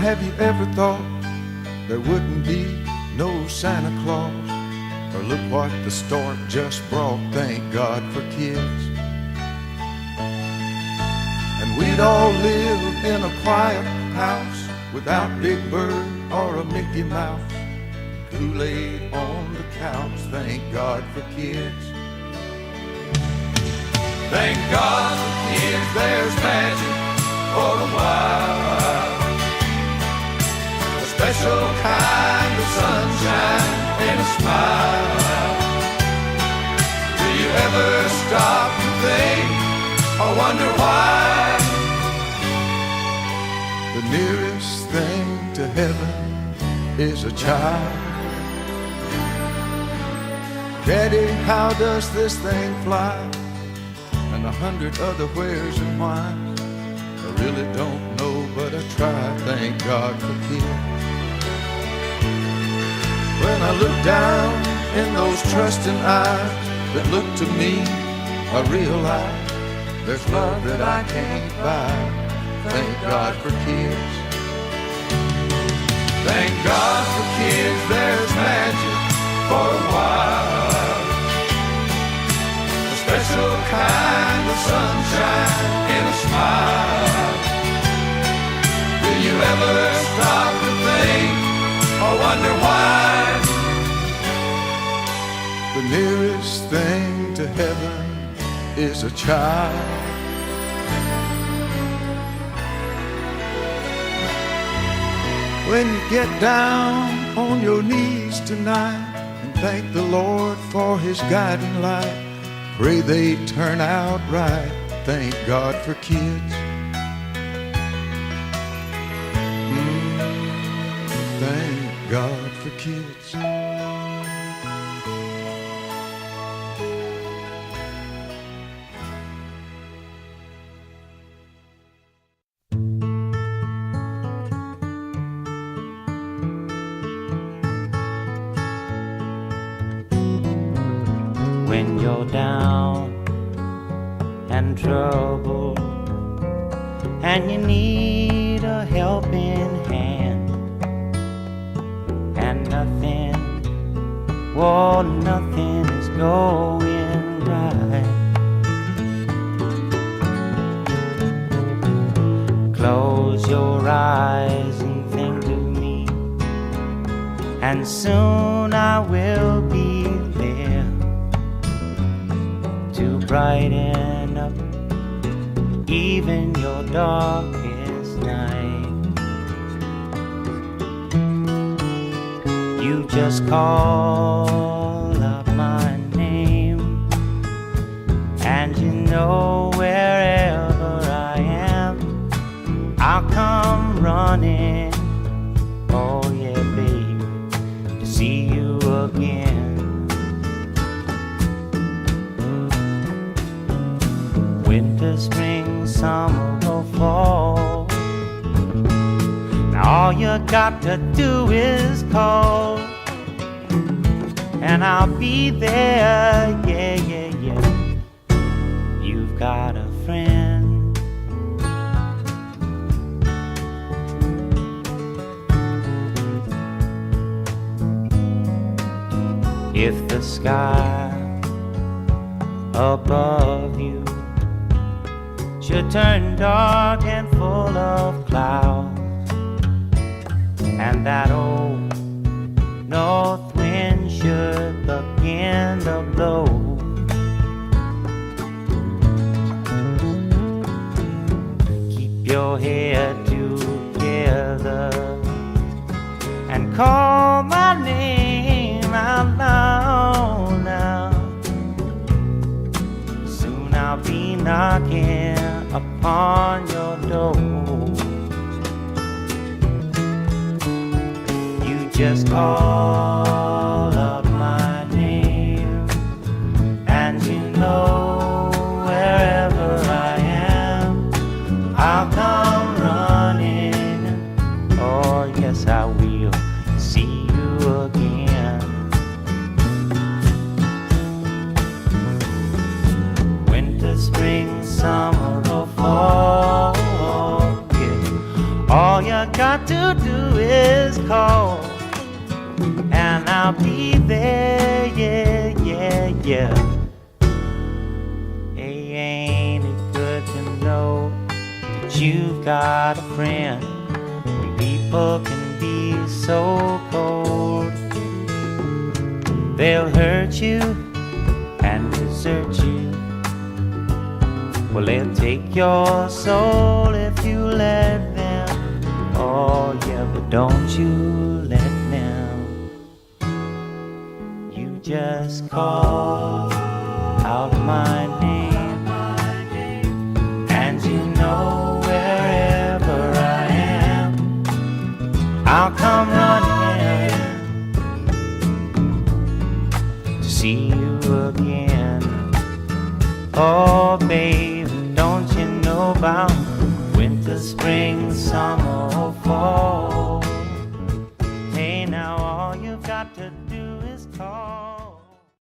have you ever thought there wouldn't be no Santa Claus? Or look what the stork just brought, thank God for kids. And we'd all live in a quiet house without Big Bird or a Mickey Mouse. Kool-Aid on the couch, thank God for kids. Thank God for kids, there's magic for a while. A special kind of sunshine and a smile. Do you ever stop to think or wonder why? The nearest thing to heaven is a child. Daddy, how does this thing fly? And 100 other wheres and whys. I really don't know, but I try, thank God for kids. When I look down in those trusting eyes that look to me, I realize there's love that I can't buy. Thank God for kids. Thank God for kids, there's magic for a while. A special kind of sunshine and a smile. Do you ever stop to think or wonder why? The nearest thing to heaven is a child. When you get down on your knees tonight and thank the Lord for His guiding light, pray they turn out right, thank God for kids. Thank God for kids. When you're down and troubled and you need a helping hand, and nothing, oh, nothing is going right. Close your eyes and think of me, and soon I will be there to brighten up even your darkest night. You just call up my name, and you know wherever I am, I'll come running. Oh yeah, baby, to see you again. Winter, spring, summer, or fall, now all you got to do is call, and I'll be there, yeah, yeah, yeah. You've got a friend. If the sky above you should turn dark and full of clouds, and that old north wind should begin to blow, keep your head together and call my name out loud now. Soon I'll be knocking upon your door. You just call up my name, and you know wherever I am, I'll come running. Oh yes, I will see you again. Winter, spring, summer, or fall, yeah. All you got got to do is call, and I'll be there, yeah, yeah, yeah. Hey, ain't it good to know that you've got a friend? People can be so cold. They'll hurt you and desert you. Well, they'll take your soul if you let them. Oh yeah, but don't you let them. You just call out my name, and you know wherever I am, I'll come running to see you again. Oh baby, don't you know about winter, spring, summer, or fall?